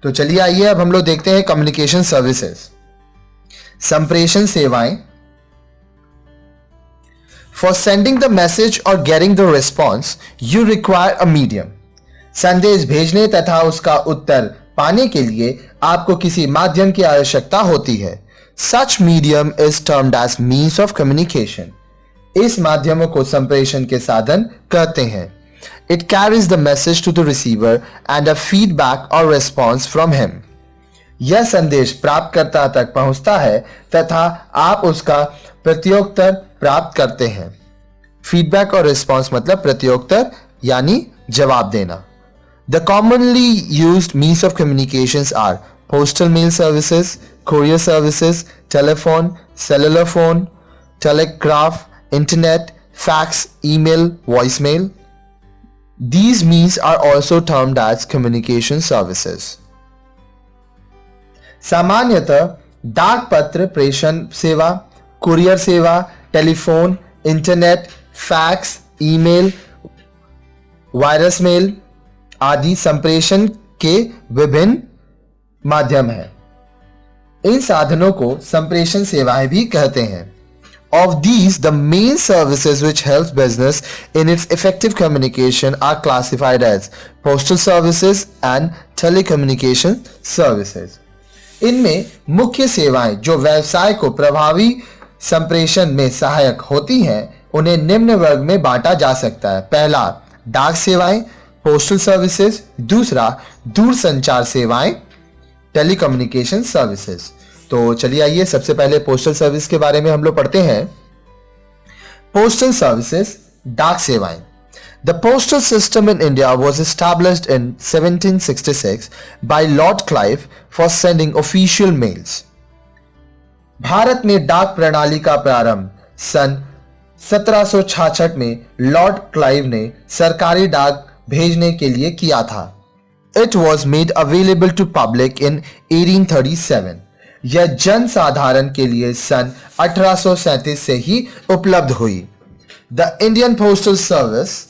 तो चलिए आइए अब हम लोग देखते हैं कम्युनिकेशन सर्विसेज, संप्रेषण सेवाएं। फॉर सेंडिंग द मैसेज और getting the response you require a medium. संदेश भेजने तथा उसका उत्तर पाने के लिए आपको किसी माध्यम की आवश्यकता होती है। Such medium is termed as means of communication. इस माध्यमों को संप्रेषण के साधन कहते हैं। It carries the message to the receiver and a feedback or response from him. यह संदेश प्राप्तकर्ता तक पहुंचता है तथा आप उसका प्रत्युत्तर प्राप्त करते हैं। फीडबैक और रिस्पॉन्स मतलब प्रत्युत्तर यानी जवाब देना। The commonly used means of communications are postal mail services, courier services, telephone, cellular phone, telegraph, internet, fax, email, voicemail. These means are also termed as communication services. सामान्यतः डाक पत्र प्रेषण सेवा, कुरियर सेवा, टेलीफोन, इंटरनेट, फैक्स, ईमेल, वायरस mail आदि संप्रेषण के विभिन्न माध्यम हैं। इन साधनों को संप्रेषण सेवाएं भी कहते हैं। Of these, the main services which helps business in its effective communication are classified as postal services and telecommunication services. इनमें मुख्य सेवाएं जो व्यवसाय को प्रभावी संप्रेषण में सहायक होती हैं, उन्हें निम्न वर्ग में बांटा जा सकता है। पहला, डाक सेवाएं पोस्टल सर्विसेज। दूसरा, दूरसंचार सेवाएं टेलीकम्युनिकेशन सर्विसेज। तो चलिए आइए सबसे पहले पोस्टल सर्विस के बारे में हम लोग पढ़ते हैं। पोस्टल सर्विसेज, डाक सेवाएं। The postal system in India was established in 1766 by Lord Clive for sending official mails. भारत में डाक प्रणाली का प्रारंभ सन 1766 में लॉर्ड क्लाइव ने सरकारी डाक भेजने के लिए किया था। It was made available to public in 1837। यह जन साधारण के लिए सन 1837 से ही उपलब्ध हुई। The Indian postal service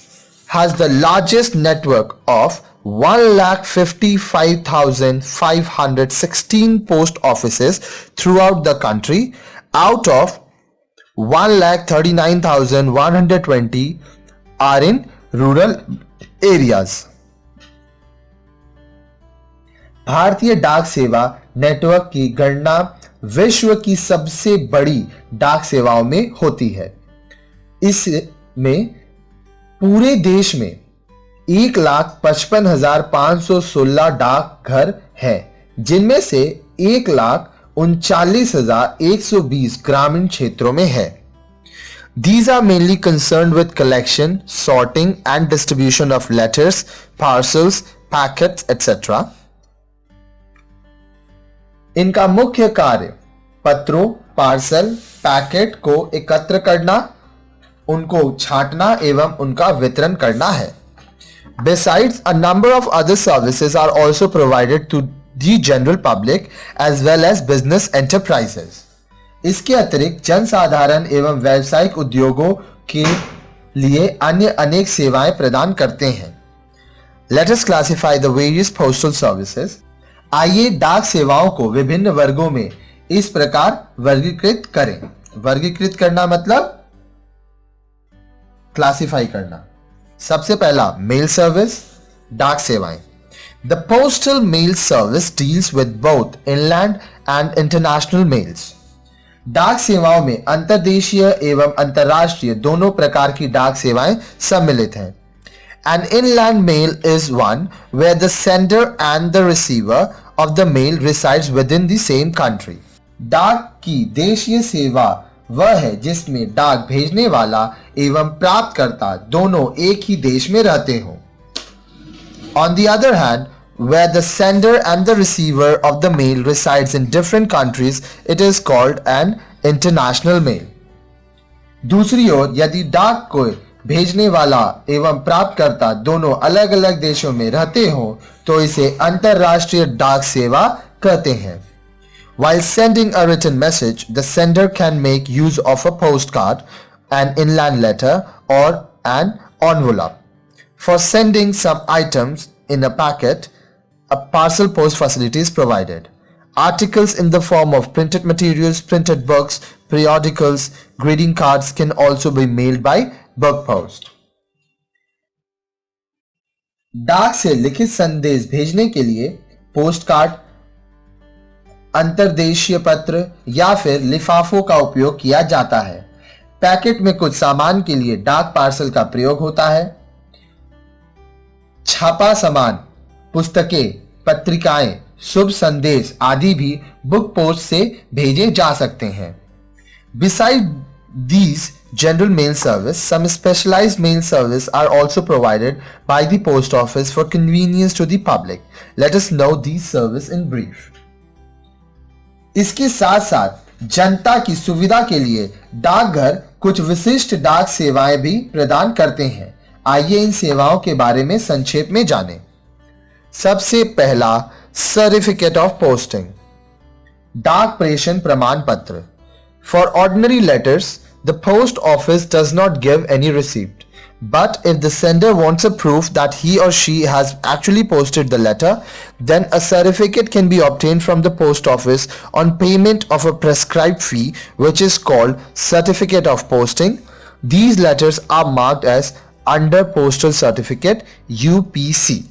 has the largest network of 1,55,516 post offices throughout the country, out of 1,39,120 are in rural areas. भारतीय डाक सेवा नेटवर्क की गणना विश्व की सबसे बड़ी डाक सेवाओं में होती है। इसमें पूरे देश में 1,55,516 डाक घर हैं, जिनमें से 1,39,120 ग्रामीण क्षेत्रों में है। These are mainly concerned with collection, sorting and distribution of letters, parcels, packets, etc. इनका मुख्य कार्य पत्रों, पार्सल, पैकेट को एकत्र करना, उनको छांटना एवं उनका वितरण करना है। Besides, a number of other services are also provided to the general public as well as business enterprises. इसके अतिरिक्त जनसाधारण एवं व्यावसायिक उद्योगों के लिए अन्य अनेक सेवाएं प्रदान करते हैं। Let us classify the various postal services. आइए डाक सेवाओं को विभिन्न वर्गों में इस प्रकार वर्गीकृत करें। वर्गीकृत करना मतलब क्लासिफाई करना। सबसे पहला, मेल सर्विस, डाक सेवाएं। The postal mail service deals with both inland and international mails. डाक सेवाओं में अंतर्देशीय एवं अंतर्राष्ट्रीय दोनों प्रकार की डाक सेवाएं सम्मिलित हैं। An inland mail is one where the sender and the receiver of the mail resides within the same country. डाक की देशीय सेवा वह है जिसमें डाक भेजने वाला एवं प्राप्तकर्ता दोनों एक ही देश में रहते हों। On the other hand, where the sender and the receiver of the mail resides in different countries, it is called an international mail. दूसरी ओर यदि डाक को भेजने वाला एवं प्राप्तकर्ता दोनों अलग अलग देशों में रहते हों तो इसे अंतरराष्ट्रीय डाक सेवा कहते हैं। While sending a written message, the sender can make use of a postcard, an inland letter, or an envelope. For sending some items in a packet, a parcel post facility is provided. Articles in the form of printed materials, printed books, periodicals, greeting cards can also be mailed by book post. डाक से लिखित संदेश भेजने के लिए post card, अंतर्देशीय पत्र या फिर लिफाफों का उपयोग किया जाता है. पैकेट में कुछ सामान के लिए डाक पार्सल का प्रयोग होता है. छापा सामान, पुस्तकें, पत्रिकाएं, शुभ संदेश आदि भी बुक पोस्ट से भेजे जा सकते हैं. Besides these general mail service, some specialized mail service are also provided by the post office for convenience to the public. Let us know these service in brief. इसके साथ साथ जनता की सुविधा के लिए डाकघर कुछ विशिष्ट डाक सेवाएं भी प्रदान करते हैं. आइए इन सेवाओं के बारे में संक्षेप में जानें. सबसे पहला, सर्टिफिकेट ऑफ पोस्टिंग, डाक प्रेषण प्रमाण पत्र. For ordinary letters, the post office does not give any receipt. But if the sender wants a proof that he or she has actually posted the letter, then a certificate can be obtained from the post office on payment of a prescribed fee, which is called certificate of posting. These letters are marked as under postal certificate UPC.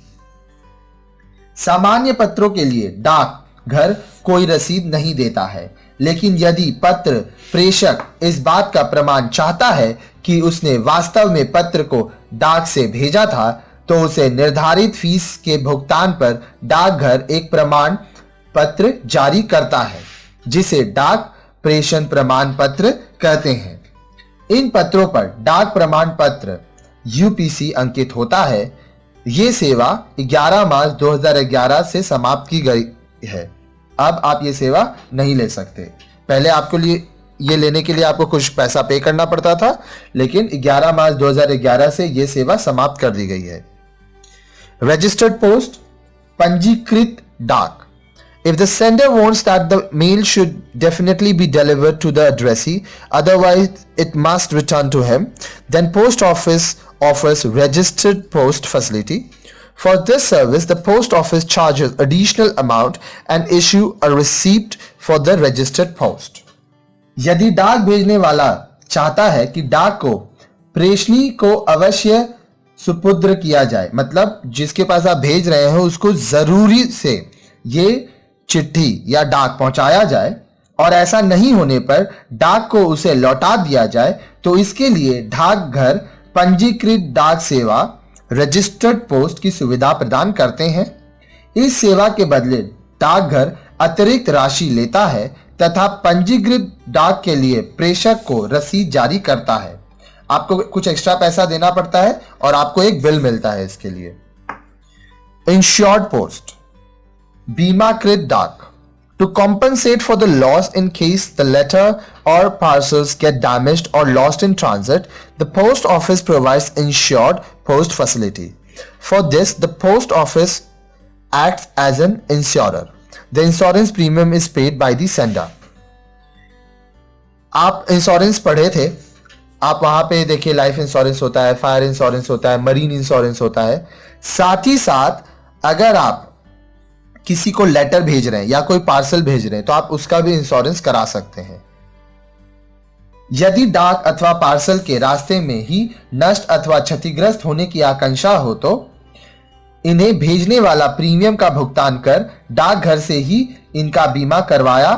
सामान्य पत्रों के लिए डाक घर कोई रसीद नहीं देता है, लेकिन यदि पत्र प्रेषक इस बात का प्रमाण चाहता है कि उसने वास्तव में पत्र को डाक से भेजा था, तो उसे निर्धारित फीस के भुगतान पर डाकघर एक प्रमाण पत्र जारी करता है, जिसे डाक प्रेषण प्रमाण पत्र कहते हैं. इन पत्रों पर डाक प्रमाण पत्र UPC अंकित होता है. ये सेवा 11 मार्च 2011 से समाप्त की गई है. अब आप ये सेवा नहीं ले सकते. पहले आपको लिए ये लेने के लिए आपको कुछ पैसा पे करना पड़ता था, लेकिन 11 मार्च 2011 से ये सेवा समाप्त कर दी गई है. रजिस्टर्ड पोस्ट, पंजीकृत डाक. If the sender wants that the mail should definitely be delivered to the addressee, otherwise it must return to him, then post office offers registered post facility. For this service, the post office charges additional amount and issue a receipt for the registered post. यदि डाक भेजने वाला चाहता है कि डाक को प्रेषणी को अवश्य सुपुर्द किया जाए, मतलब जिसके पास आप भेज रहे हो उसको जरूरी से ये चिट्ठी या डाक पहुंचाया जाए, और ऐसा नहीं होने पर डाक को उसे लौटा दिया जाए, तो इसके लिए डाकघर पंजीकृत डाक सेवा रजिस्टर्ड पोस्ट की सुविधा प्रदान करते हैं. इस सेवा के बदले डाकघर अतिरिक्त राशि लेता है तथा पंजीकृत डाक के लिए प्रेषक को रसीद जारी करता है. आपको कुछ एक्स्ट्रा पैसा देना पड़ता है और आपको एक बिल मिलता है इसके लिए. इंश्योर्ड पोस्ट, बीमाकृत डाक. To compensate for the loss in case the letter or parcels get damaged or lost in transit, the post office provides insured post facility. For this, the post office acts as an insurer. The insurance premium is paid by the sender. आप insurance पढ़े थे, आप वहां पे देखिए life insurance होता है, fire insurance होता है, मरीन इंश्योरेंस होता है. साथ ही साथ अगर आप किसी को लेटर भेज रहे हैं या कोई पार्सल भेज रहे हैं तो आप उसका भी इंश्योरेंस करा सकते हैं. यदि डाक अथवा पार्सल के रास्ते में ही नष्ट अथवा क्षतिग्रस्त होने की आशंका हो तो इन्हें भेजने वाला प्रीमियम का भुगतान कर डाकघर से ही इनका बीमा करवाया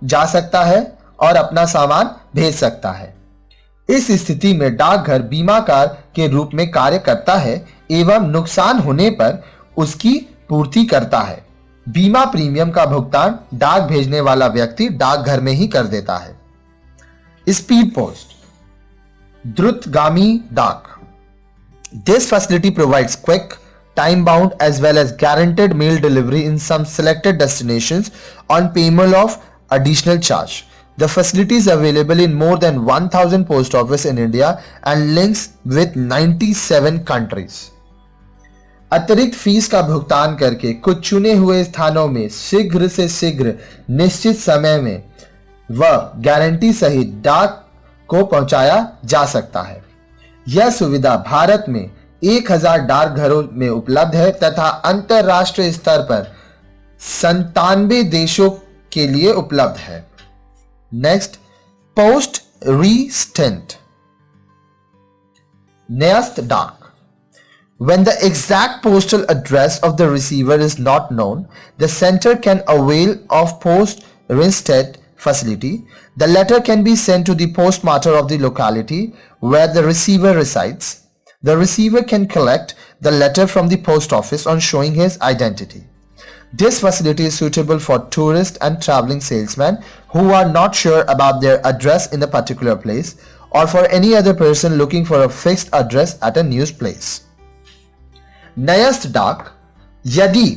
जा सकता है और अपना सामान भेज सकता है. इस स्थिति में डाकघर बीमाकार के रूप में कार्य करता है एवं नुकसान होने पर उसकी पूर्ति करता है. बीमा प्रीमियम का भुगतान डाक भेजने वाला व्यक्ति डाकघर में ही कर देता है. स्पीड पोस्ट, द्रुतगामी डाक. This facility provides quick, time-bound as well as guaranteed mail delivery in some selected destinations on payment of additional charge. The facility is available in more than 1,000 post offices in India and links with 97 countries. अतिरिक्त fees का भुगतान करके कुछ चुने हुए स्थानों में शीघ्र से शीघ्र निश्चित समय में व गारंटी सहित डाक को पहुंचाया जा सकता है. यह सुविधा भारत में 1000 डाकघरों में उपलब्ध है तथा अंतरराष्ट्रीय स्तर पर 97 देशों के लिए उपलब्ध है। नेक्स्ट, पोस्ट रीस्टेंट, न्यस्त डाक। When the exact postal address of the receiver is not known, the sender can avail of post reinstatement facility. The letter can be sent to the postmaster of the locality where the receiver resides. The receiver can collect the letter from the post office on showing his identity. This facility is suitable for tourists and traveling salesmen who are not sure about their address in a particular place, or for any other person looking for a fixed address at a new place. न्यस्त डाक, यदि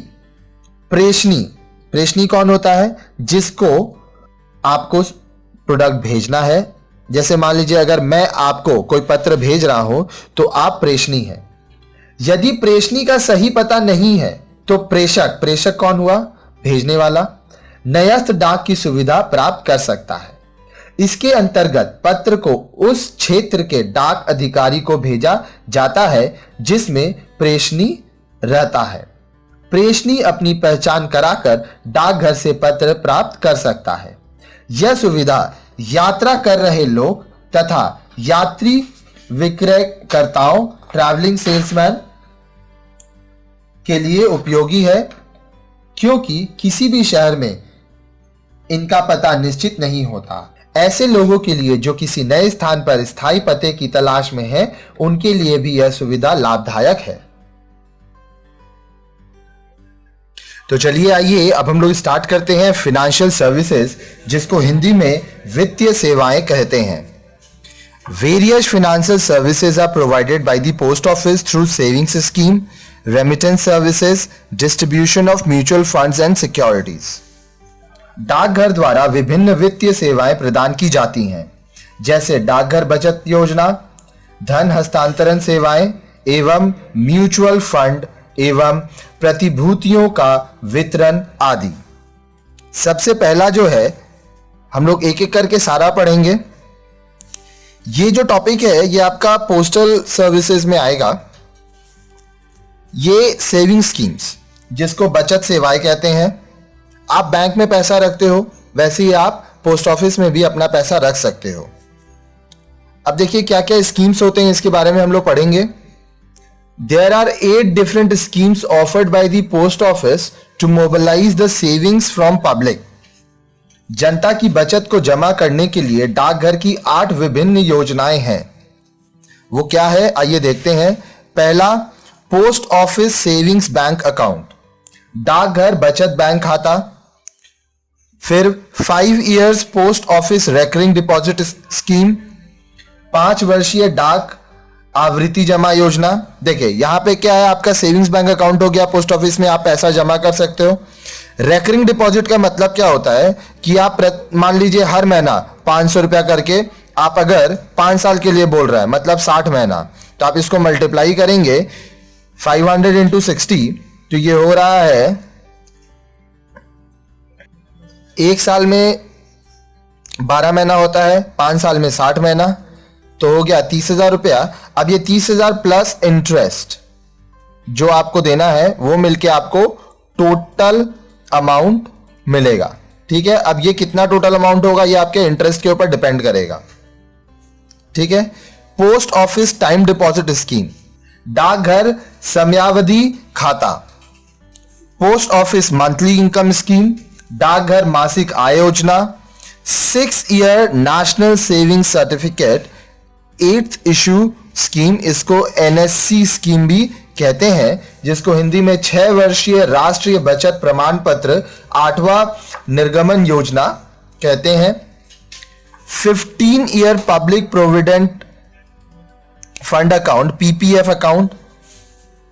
प्रेषणी कौन होता है? जिसको आपको product भेजना है। जैसे मान लीजिए अगर मैं आपको कोई पत्र भेज रहा हूं तो आप प्रेषणी हैं। यदि प्रेषणी का सही पता नहीं है तो प्रेषक कौन हुआ? भेजने वाला न्यस्त डाक की सुविधा प्राप्त कर सकता है। इसके अंतर्गत पत्र को उस क्षेत्र के डाक अधिकारी को भेजा जाता है जिसमें प्रेषणी रहता है। प्रेषणी अपनी पहचान कराकर डाकघर से पत्र प्राप्त कर सकता है। यह सुविधा यात्रा कर रहे लोग तथा यात्री विक्रयकर्ताओं, ट्रैवलिंग सेल्समैन के लिए उपयोगी है, क्योंकि किसी भी शहर में इनका पता निश्चित नहीं होता। ऐसे लोगों के लिए जो किसी नए स्थान पर स्थायी पते की तलाश में हैं, उनके लिए भी यह सुविधा लाभदायक है। तो चलिए आइए अब हम लोग स्टार्ट करते हैं फाइनेंशियल सर्विसेज, जिसको हिंदी में वित्तीय सेवाएं कहते हैं। Various financial services are provided by the post office through savings scheme, remittance services, distribution of mutual funds and securities. डाकघर द्वारा विभिन्न वित्तीय सेवाएं प्रदान की जाती हैं, जैसे डाकघर बचत योजना, धन हस्तांतरण सेवाएं एवं म्यूचुअल फंड एवं प्रतिभूतियों का वितरण आदि। सबसे पहला जो है, हम लोग एक एक करके सारा पढ़ेंगे। ये जो टॉपिक है ये आपका पोस्टल सर्विसेज में आएगा। ये सेविंग स्कीम्स, जिसको बचत सेवाएं कहते हैं। आप बैंक में पैसा रखते हो, वैसे ही आप पोस्ट ऑफिस में भी अपना पैसा रख सकते हो। अब देखिए क्या क्या स्कीम्स होते हैं, इसके बारे में हम लोग पढ़ेंगे। There are 8 different schemes offered by the post office to mobilize the savings from public. जनता की बचत को जमा करने के लिए डाकघर की 8 विभिन्न योजनाएं हैं। वो क्या है, आइए देखते हैं। पहला, post office savings bank account, डाकघर बचत बैंक खाता। फिर 5 years post office recurring deposit scheme, 5 वर्षीय डाक आवृत्ति जमा योजना। देखिए यहां पे क्या है, आपका सेविंग्स बैंक अकाउंट हो गया, पोस्ट ऑफिस में आप पैसा जमा कर सकते हो। रेकरिंग डिपॉजिट का मतलब क्या होता है कि आप मान लीजिए हर महीना 500 रुपया करके, आप अगर 5 साल के लिए बोल रहे हैं, मतलब 60 महीना, तो आप इसको मल्टीप्लाई करेंगे 500 इंटू 60, तो ये हो रहा है एक साल में 12 महीना होता है, 5 साल में 60 महीना, तो हो गया 30,000 रुपया। अब ये 30,000 प्लस इंटरेस्ट जो आपको देना है, वो मिलके आपको टोटल अमाउंट मिलेगा। ठीक है, अब ये कितना टोटल अमाउंट होगा, ये आपके इंटरेस्ट के ऊपर डिपेंड करेगा। ठीक है। Post office time deposit scheme, डाकघर समयावधि खाता। Post office monthly income scheme, डाकघर मासिक आय योजना। 6 year national saving certificate 8th issue scheme, इसको एनएससी स्कीम भी कहते हैं, जिसको हिंदी में 6 वर्षीय राष्ट्रीय बचत प्रमाण पत्र 8वां निर्गमन योजना कहते हैं। 15 year public provident fund account, PPF account.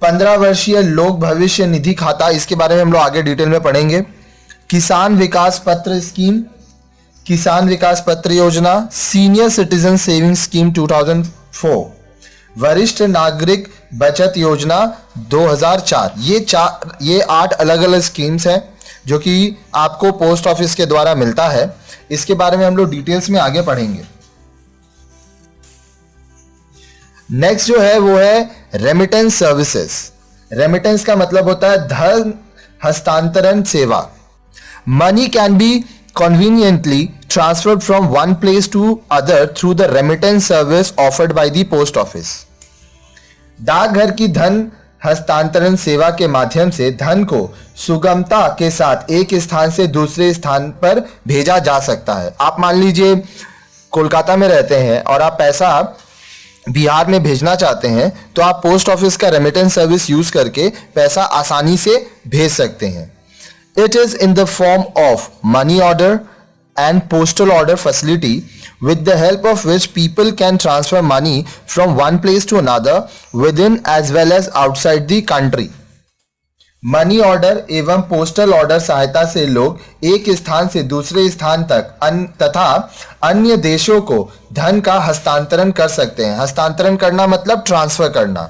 15 वर्षीय लोक भविष्य निधि खाता, इसके बारे में हम लोग आगे डिटेल में पढ़ेंगे। किसान विकास पत्र स्कीम, किसान विकास पत्र योजना। सीनियर सिटीजन सेविंग स्कीम 2004, वरिष्ठ नागरिक बचत योजना 2004। ये 8 अलग अलग स्कीम्स हैं जो कि आपको पोस्ट ऑफिस के द्वारा मिलता है। इसके बारे में हम लोग डिटेल्स में आगे पढ़ेंगे। नेक्स्ट जो है वो है रेमिटेंस सर्विसेज। रेमिटेंस का मतलब होता है धन हस्तांतरण सेवा। Money can be conveniently transferred from one place to other through the remittance service offered by the post office। डाकघर की धन हस्तांतरण सेवा के माध्यम से धन को सुगमता के साथ एक स्थान से दूसरे स्थान पर भेजा जा सकता है। आप मान लीजिए कोलकाता में रहते हैं और आप पैसा बिहार में भेजना चाहते हैं, तो आप पोस्ट ऑफिस का रेमिटेंस सर्विस यूज करके पैसा आसानी से भेज सकते हैं। It is in the form of money order and postal order facility, with the help of which people can transfer money from one place to another within as well as outside the country। Money order एवं postal order सहायता से लोग एक स्थान से दूसरे स्थान तक तथा अन्य देशों को धन का हस्तांतरण कर सकते हैं। हस्तांतरण करना मतलब ट्रांसफर करना।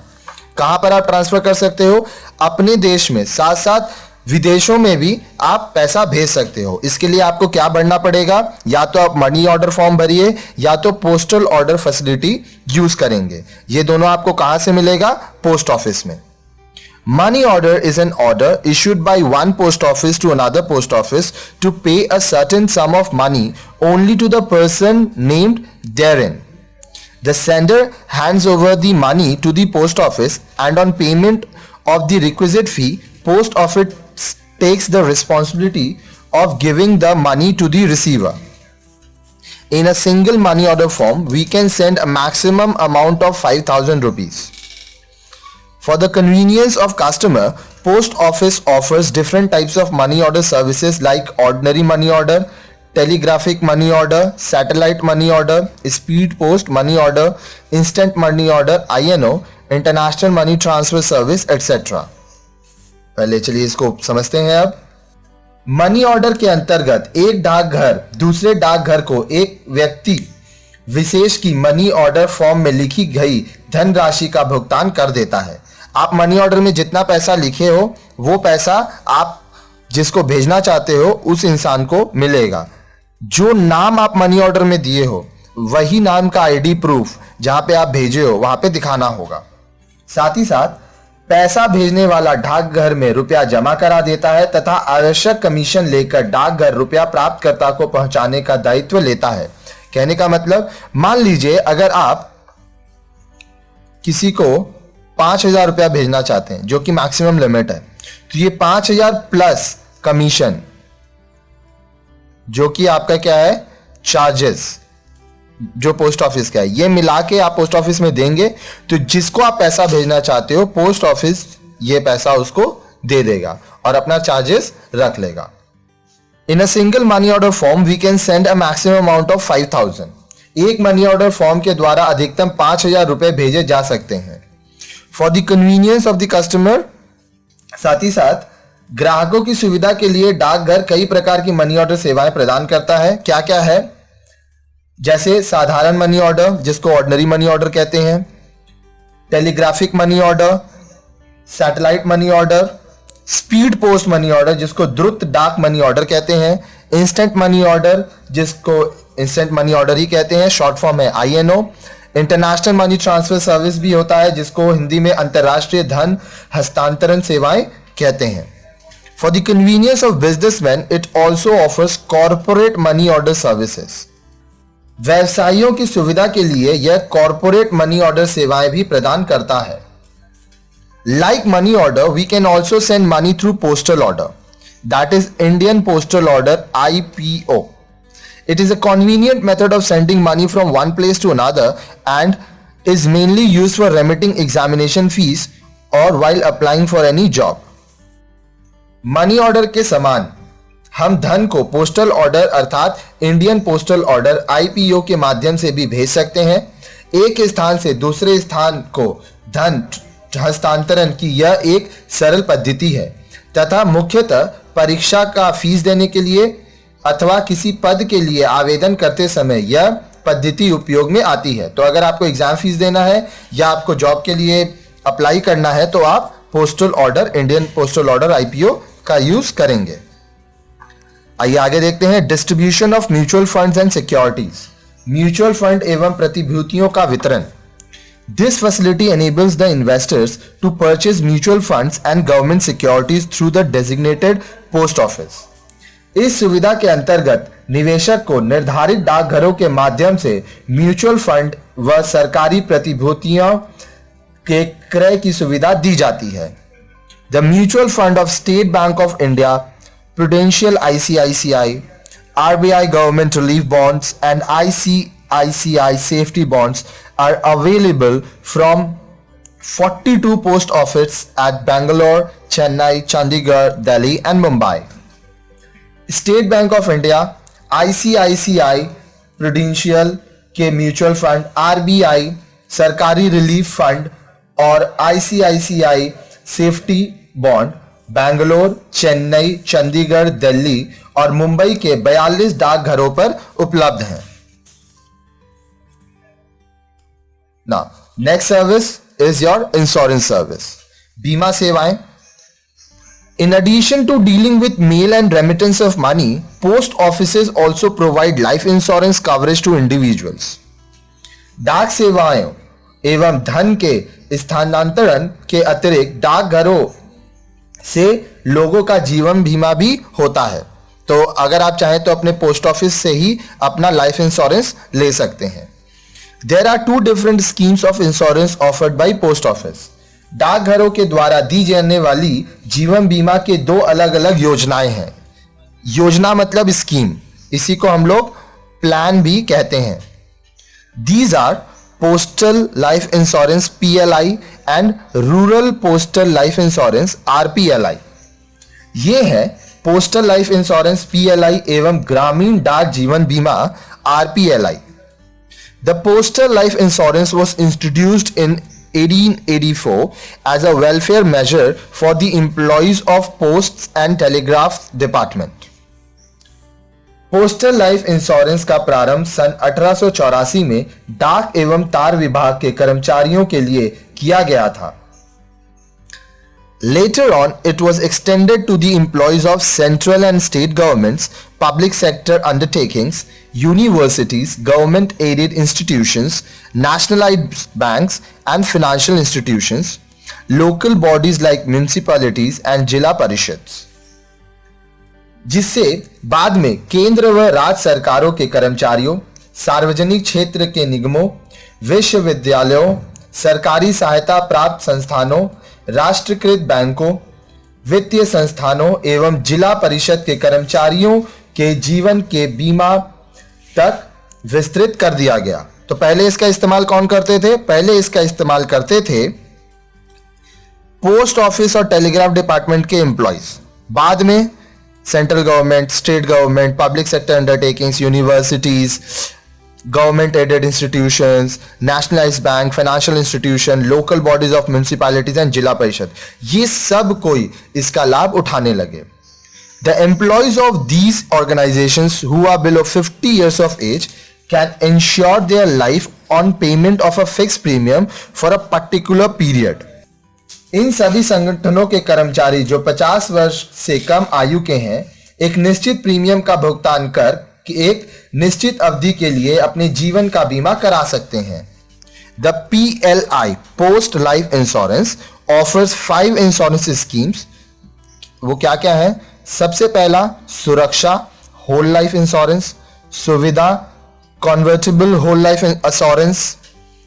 कहां पर आप ट्रांसफर कर सकते हो? अपने देश में, साथ साथ विदेशों में भी आप पैसा भेज सकते हो। इसके लिए आपको क्या भरना पड़ेगा? या तो आप मनी ऑर्डर फॉर्म भरिए या तो पोस्टल ऑर्डर फैसिलिटी यूज करेंगे। ये दोनों आपको कहां से मिलेगा? पोस्ट ऑफिस में। Money order is an order issued by one post office to another post office to pay a certain sum of money only to the person named therein। The sender hands over the money to the post office and on payment of the requisite fee, post office takes the responsibility of giving the money to the receiver। In a single money order form, we can send a maximum amount of 5,000 rupees। For the convenience of customer, post office offers different types of money order services like ordinary money order, telegraphic money order, satellite money order, speed post money order, instant money order (INO), international money transfer service, etc। पहले चलिए इसको समझते हैं। अब money order के अंतर्गत एक डाकघर दूसरे डाकघर को एक व्यक्ति विशेष की मनी ऑर्डर फॉर्म में लिखी गई धनराशि का भुगतान कर देता है। आप मनी ऑर्डर में जितना पैसा लिखे हो वो पैसा आप जिसको भेजना चाहते हो उस इंसान को मिलेगा। जो नाम आप मनी ऑर्डर में दिए हो वही नाम का आईडी प्रूफ जहां पे आप भेजे हो वहां पे दिखाना होगा। साथ ही साथ पैसा भेजने वाला डाकघर में रुपया जमा करा देता है तथा आवश्यक कमीशन लेकर डाकघर रुपया प्राप्तकर्ता को पहुंचाने का दायित्व लेता है। कहने का मतलब, मान लीजिए अगर आप किसी को 5,000 रुपया भेजना चाहते हैं जो कि मैक्सिमम लिमिट है, तो ये 5,000 प्लस कमीशन जो कि आपका क्या है, चार्जेस जो पोस्ट ऑफिस का है, ये मिला के आप पोस्ट ऑफिस में देंगे तो जिसको आप पैसा भेजना चाहते हो पोस्ट ऑफिस ये पैसा उसको दे देगा और अपना चार्जेस रख लेगा। In a single money order form we can send a maximum amount of 5,000। एक मनी ऑर्डर फॉर्म के द्वारा अधिकतम 5,000 रुपए भेजे जा सकते हैं। For the convenience of the customer, साथ ही साथ ग्राहकों की सुविधा के लिए डाकघर कई प्रकार की मनी ऑर्डर सेवाएं प्रदान करता है। क्या क्या है? जैसे साधारण मनी ऑर्डर जिसको ऑर्डिनरी मनी ऑर्डर कहते हैं, telegraphic money order, satellite money order, speed post money order जिसको द्रुत डाक मनी ऑर्डर कहते हैं, इंस्टेंट मनी ऑर्डर जिसको इंस्टेंट मनी ऑर्डर ही कहते हैं, शॉर्ट फॉर्म है INO, international money transfer service भी होता है जिसको हिंदी में अंतरराष्ट्रीय धन हस्तांतरण सेवाएं कहते हैं। For the convenience of businessman it also offers corporate money order services. व्यवसायियों की सुविधा के लिए यह कॉर्पोरेट मनी ऑर्डर सेवाएं भी प्रदान करता है। Like money order we can also send money through postal order, that is Indian postal order IPO। It is a convenient method of sending money from one place to another and is mainly used for remitting examination fees or while applying for any job। Money order के समान हम धन को postal order अर्थात Indian postal order IPO के माध्यम से भी भेज सकते हैं। एक स्थान से दूसरे स्थान को धन हस्तांतरण की यह एक सरल पद्धति है तथा मुख्यतः परीक्षा का फीस देने के लिए अथवा किसी पद के लिए आवेदन करते समय यह पद्धति उपयोग में आती है। तो अगर आपको एग्जाम फीस देना है या आपको जॉब के लिए अप्लाई करना है तो आप postal order, Indian postal order IPO का यूज करेंगे। आइए आगे देखते हैं distribution of mutual funds and securities. Mutual fund एवं प्रतिभूतियों का वितरण। This facility enables the investors to purchase mutual funds and government securities through the designated post office. इस सुविधा के अंतर्गत निवेशक को निर्धारित डाकघरों के माध्यम से म्यूचुअल फंड व सरकारी प्रतिभूतियों के क्रय की सुविधा दी जाती है. The mutual fund of State Bank of India, Prudential ICICI, RBI Government Relief Bonds and ICICI Safety Bonds are available from 42 post offices at Bangalore, Chennai, Chandigarh, Delhi and Mumbai. State Bank of India, ICICI Prudential के mutual fund, RBI सरकारी relief fund और ICICI safety bond Bangalore, Chennai, Chandigarh, Delhi और मुंबई के 42 डाकघरों पर उपलब्ध हैं. Now, next service is your insurance service. बीमा सेवाएं. In addition to dealing with mail and remittance of money, post offices also provide life insurance coverage to individuals. डाक सेवाएं एवं धन के स्थानांतरण के अतिरिक्त डाकघरों से लोगों का जीवन बीमा भी होता है. तो अगर आप चाहें तो अपने पोस्ट ऑफिस से ही अपना लाइफ इंश्योरेंस ले सकते हैं. There are two different schemes of insurance offered by post office. डाकघरों के द्वारा दी जाने वाली जीवन बीमा के दो अलग अलग योजनाएं हैं. योजना मतलब स्कीम, इसी को हम लोग प्लान भी कहते हैं. These are Postal Life Insurance PLI and Rural Postal Life Insurance RPLI. ये है पोस्टल लाइफ इंश्योरेंस PLI एवं ग्रामीण डाक जीवन बीमा RPLI. The postal life insurance was introduced in 1884 as a welfare measure for the employees of Posts and Telegraph Department. Postal life insurance का प्रारंभ सन 1884 में डाक एवं तार विभाग के कर्मचारियों के लिए किया गया था. Later on, it was extended to the employees of central and state governments, public sector undertakings, universities, government-aided institutions, nationalized banks and financial institutions, local bodies like municipalities and जिला परिषद, जिससे बाद में केंद्र व राज्य सरकारों के कर्मचारियों, सार्वजनिक क्षेत्र के निगमों, विश्वविद्यालयों, सरकारी सहायता प्राप्त संस्थानों, राष्ट्रीयकृत बैंकों, वित्तीय संस्थानों एवं जिला परिषद के कर्मचारियों के जीवन के बीमा तक विस्तृत कर दिया गया. तो पहले इसका इस्तेमाल कौन करते थे? पहले इसका इस्तेमाल करते थे पोस्ट ऑफिस और टेलीग्राफ डिपार्टमेंट के एम्प्लॉइज. बाद में central government, state government, public sector undertakings, universities, government aided institutions, nationalized bank, financial institution, local bodies of municipalities and जिला परिषद, ये सब कोई इसका लाभ उठाने लगे. The employees of these organizations who are below 50 years of age can insure their life on payment of a fixed premium for a particular period. इन सभी संगठनों के कर्मचारी जो 50 वर्ष से कम आयु के हैं, एक निश्चित प्रीमियम का भुगतान कर कि एक निश्चित अवधि के लिए अपने जीवन का बीमा करा सकते हैं. The PLI Post Life Insurance offers 5 insurance schemes. वो क्या क्या है? सबसे पहला Suraksha whole life insurance, Suvidha convertible whole life insurance,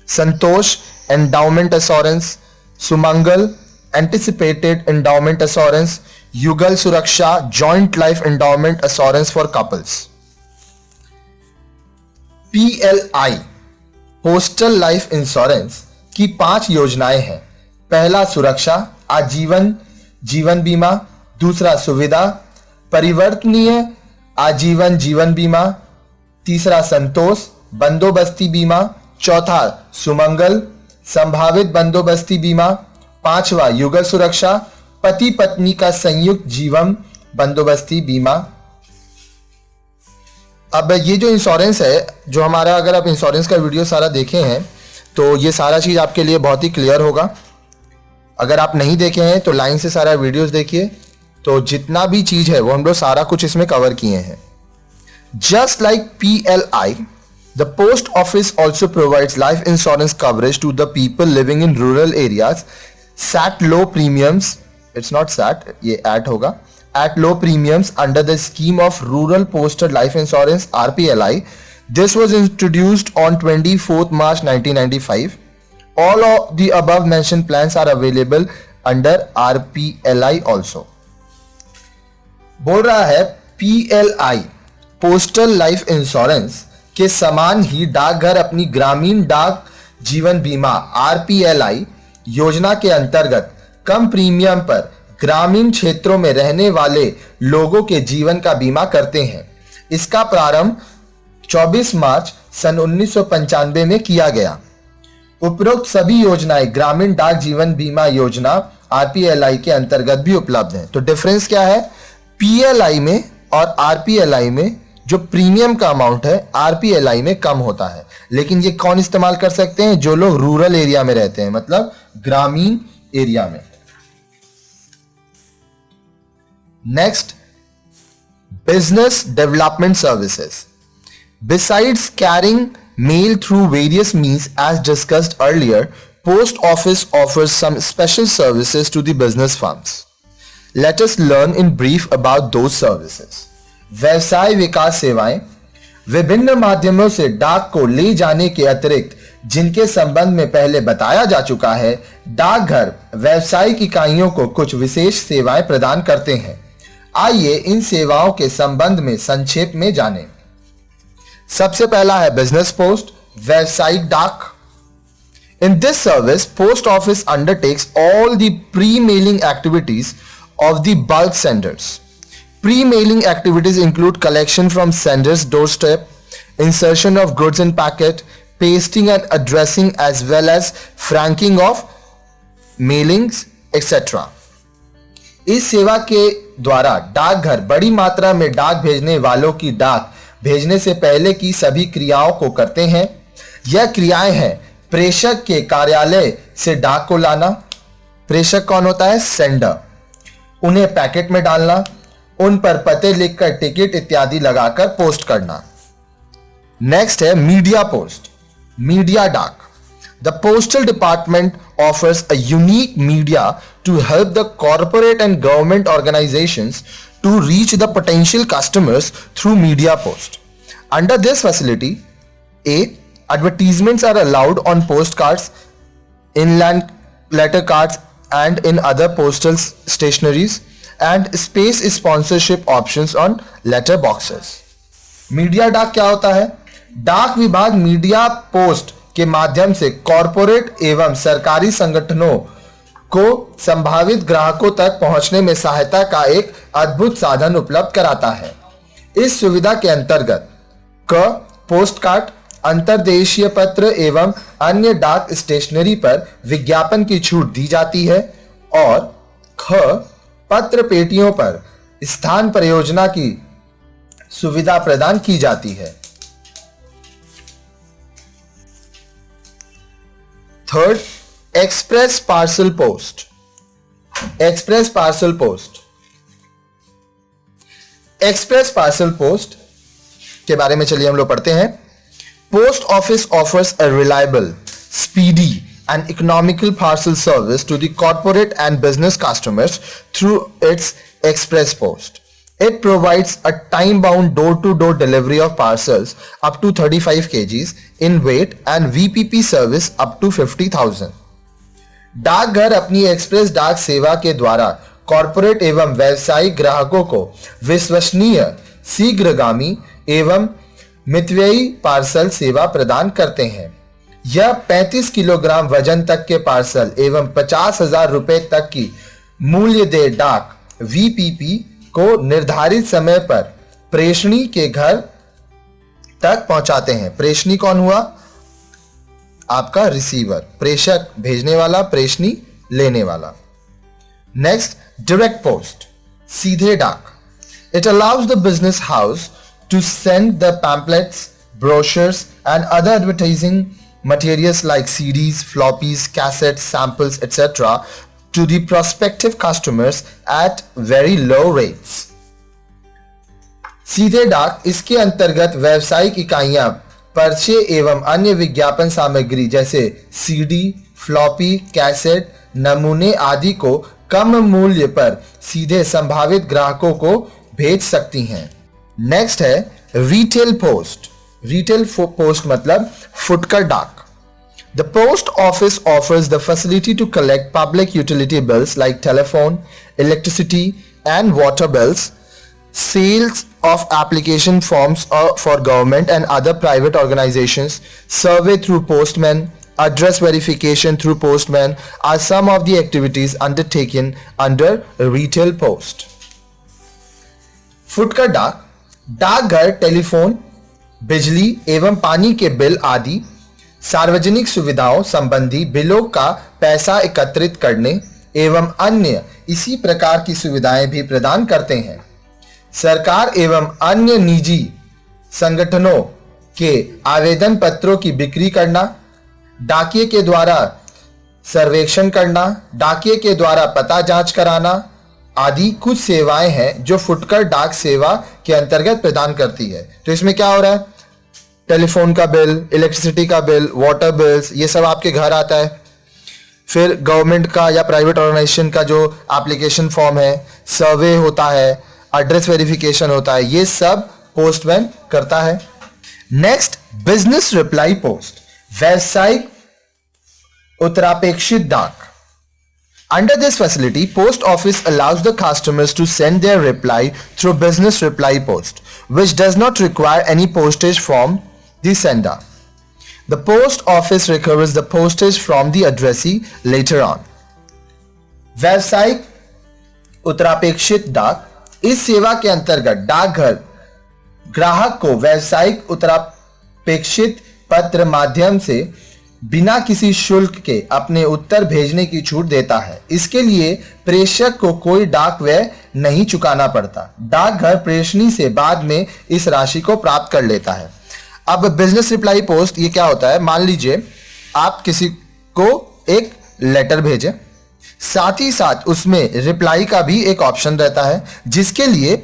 Santosh endowment insurance, Sumangal anticipated endowment insurance, Yugal Suraksha joint life endowment insurance for couples. PLI postal life insurance की 5 योजनाएं हैं. पहला सुरक्षा आजीवन जीवन बीमा, दूसरा सुविधा परिवर्तनीय आजीवन जीवन बीमा, तीसरा संतोष बंदोबस्ती बीमा, चौथा सुमंगल संभावित बंदोबस्ती बीमा, पांचवा युगल सुरक्षा पति पत्नी का संयुक्त जीवन बंदोबस्ती बीमा. अब ये जो इंश्योरेंस है, जो हमारा, अगर आप इंश्योरेंस का वीडियो सारा देखे हैं तो ये सारा चीज आपके लिए बहुत ही क्लियर होगा. अगर आप नहीं देखे हैं तो लाइन से सारा वीडियोस देखिए, तो जितना भी चीज है वो हम लोग सारा कुछ इसमें कवर किए हैं. Just like PLI, The post office also provides life insurance coverage to the people living in rural areas. Sat low premiums, it's not sat, ये at होगा, at low premiums under the scheme of Rural Postal Life Insurance (RPLI). This was introduced on 24th March 1995. All of the above mentioned plans are available under RPLI also. बोल रहा है PLI postal life insurance के समान ही डाकघर अपनी ग्रामीण डाक जीवन बीमा RPLI योजना के अंतर्गत कम प्रीमियम पर ग्रामीण क्षेत्रों में रहने वाले लोगों के जीवन का बीमा करते हैं। इसका प्रारंभ 24 मार्च सन 1995 में किया गया। उपरोक्त सभी योजनाएं ग्रामीण डाक जीवन बीमा योजना RPLI के अंतर्गत भी उपलब्ध हैं। तो डिफरेंस क्या है? PLI में और RPLI में जो प्रीमियम का अमाउंट है RPLI में कम होता है, लेकिन ये कौन इस्तेमाल कर सकते हैं? जो लोग रूरल एरिया में रहते हैं, मतलब ग्रामीण एरिया में। Next, business development services. Besides carrying mail through various means as discussed earlier, Post Office offers some special services to the business firms. Let us learn in brief about those services. व्यवसाय विकास सेवाएं। विभिन्न माध्यमों से डाक को ले जाने के अतिरिक्त जिनके संबंध में पहले बताया जा चुका है, डाकघर व्यावसायिक इकाइयों को कुछ विशेष सेवाएं प्रदान करते हैं। आइए इन सेवाओं के संबंध में संक्षेप में जानें। सबसे पहला है बिजनेस पोस्ट, व्यावसायिक डाक। In this service, post office undertakes all the pre-mailing activities of the bulk senders. Pre-mailing activities include collection from sender's doorstep, insertion of goods in packet, pasting and addressing, as well as franking of mailings, etc. इस सेवा के द्वारा डाकघर बड़ी मात्रा में डाक भेजने वालों की डाक भेजने से पहले की सभी क्रियाओं को करते हैं। यह क्रियाएं हैं प्रेषक के कार्यालय से डाक को लाना, प्रेषक कौन होता है? सेंडर। उन्हें पैकेट में डालना, उन पर पते लिखकर टिकट इत्यादि लगाकर पोस्ट करना। नेक्स्ट है मीडिया पोस्ट, मीडिया डाक। The postal department offers a unique media to help the corporate and government organizations to reach the potential customers through media post. Under this facility, A. Advertisements are allowed on postcards, inland letter cards, and in other postal stationeries, and space sponsorship options on letter boxes. Media डाक क्या होता है? डाक विभाग media post के माध्यम से corporate एवं सरकारी संगठनों को संभावित ग्राहकों तक पहुंचने में सहायता का एक अद्भुत साधन उपलब्ध कराता है। इस सुविधा के अंतर्गत क. पोस्ट कार्ड, अंतर्देशीय पत्र एवं अन्य डाक स्टेशनरी पर विज्ञापन की छूट दी जाती है, और ख. पत्र पेटियों पर स्थान परियोजना की सुविधा प्रदान की जाती है। Third, express parcel post. Express parcel post, express parcel post के बारे में चलिए हम लोग पढ़ते हैं। Post office offers a reliable, speedy and economical parcel service to the corporate and business customers through its express post. It provides a time-bound door-to-door delivery of parcels up to 35 kgs in weight and VPP service up to 50,000. डाकघर अपनी express डाक सेवा के द्वारा corporate एवं व्यावसायिक ग्राहकों को विश्वसनीय, शीघ्रगामी एवं मितव्ययी पार्सल सेवा प्रदान करते हैं। यह 35 किलोग्राम वजन तक के पार्सल एवं 50,000 रुपए तक की मूल्य दे डाक VPP को निर्धारित समय पर प्रेषणी के घर तक पहुंचाते हैं। प्रेषणी कौन हुआ? आपका रिसीवर, प्रेषक भेजने वाला, प्रेषणी लेने वाला। नेक्स्ट, डायरेक्ट पोस्ट, सीधे डाक। It allows the business house to send the pamphlets, brochures and other advertising materials like CDs, floppies, cassettes, samples, etc. to the prospective customers at very low rates. सीधे डाक, इसके अंतर्गत व्यावसायिक इकाइयां पर्चे एवं अन्य विज्ञापन सामग्री जैसे सीडी, फ्लॉपी, कैसेट, नमूने आदि को कम मूल्य पर सीधे संभावित ग्राहकों को भेज सकती हैं। नेक्स्ट है रिटेल पोस्ट। रिटेल पोस्ट मतलब फुटकर डाक। The post office offers the facility to collect public utility bills like telephone, electricity, and water bills, sales of application forms for government and other private organizations, survey through postmen, address verification through postmen are some of the activities undertaken under retail post. फुटकर डाक डाकघर telephone, बिजली एवं पानी के bill आदि सार्वजनिक सुविधाओं संबंधी बिलों का पैसा एकत्रित करने एवं अन्य इसी प्रकार की सुविधाएं भी प्रदान करते हैं। सरकार एवं अन्य निजी संगठनों के आवेदन पत्रों की बिक्री करना, डाकिये के द्वारा सर्वेक्षण करना, डाकिये के द्वारा पता जांच कराना आदि कुछ सेवाएं हैं जो फुटकर डाक सेवा के अंतर्गत प्रदान करती है। तो इसमें क्या हो रहा है, टेलीफोन का बिल, इलेक्ट्रिसिटी का बिल, वाटर बिल्स, ये सब आपके घर आता है। फिर गवर्नमेंट का या प्राइवेट ऑर्गेनाइजेशन का जो एप्लीकेशन फॉर्म है, सर्वे होता है, एड्रेस वेरिफिकेशन होता है, ये सब पोस्टमैन करता है। नेक्स्ट बिजनेस रिप्लाई पोस्ट, व्यावसायिक उत्तरापेक्षित डाक। Under this facility, post office allows the customers to send their reply through business reply post, which does not require any postage from the sender. The post office recovers the postage from the addressee later on. व्यावसायिक उत्तरापेक्षित डाक, इस सेवा के अंतर्गत डाकघर ग्राहक को व्यावसायिक उत्तरापेक्षित पत्र माध्यम से बिना किसी शुल्क के अपने उत्तर भेजने की छूट देता है। इसके लिए प्रेषक को कोई डाक व्यय नहीं चुकाना पड़ता। डाकघर प्रेषणी से बाद में इस राशि को प्राप्त कर लेता है। अब बिजनेस रिप्लाई पोस्ट ये क्या होता है, मान लीजिए आप किसी को एक लेटर भेजें, साथ ही साथ उसमें रिप्लाई का भी एक ऑप्शन रहता है, जिसके लिए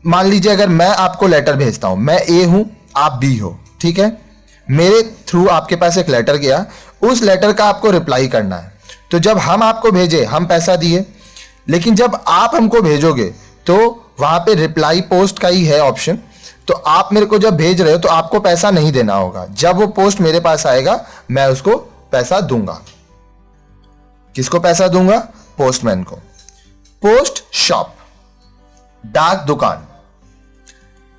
मान लीजिए अगर मैं आपको लेटर भेजता हूं, मैं ए हूं आप बी हो, ठीक है, मेरे थ्रू आपके पास एक लेटर गया, उस लेटर का आपको रिप्लाई करना है। तो जब हम आपको भेजे हम पैसा दिए, लेकिन जब आप हमको भेजोगे तो वहां पे रिप्लाई पोस्ट का ही है ऑप्शन, तो आप मेरे को जब भेज रहे हो तो आपको पैसा नहीं देना होगा। जब वो पोस्ट मेरे पास आएगा मैं उसको पैसा दूंगा। किसको पैसा दूंगा? पोस्टमैन को। पोस्ट शॉप, डाक दुकान।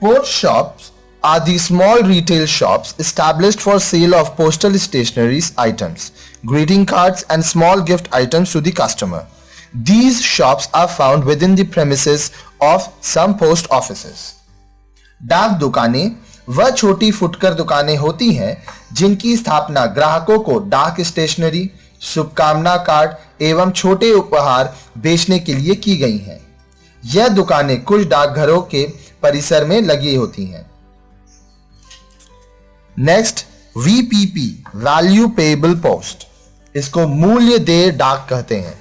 Post shops are the small retail shops established for sale of postal stationery items, greeting cards and small gift items to the customer. These shops are found within the premises of some post offices. डाक दुकानें वह छोटी फुटकर दुकानें होती हैं जिनकी स्थापना ग्राहकों को डाक स्टेशनरी, शुभकामना कार्ड एवं छोटे उपहार बेचने के लिए की गई हैं। यह दुकानें कुछ डाकघरों के परिसर में लगी होती हैं। Next VPP, value payable post, इसको मूल्य देय डाक कहते हैं।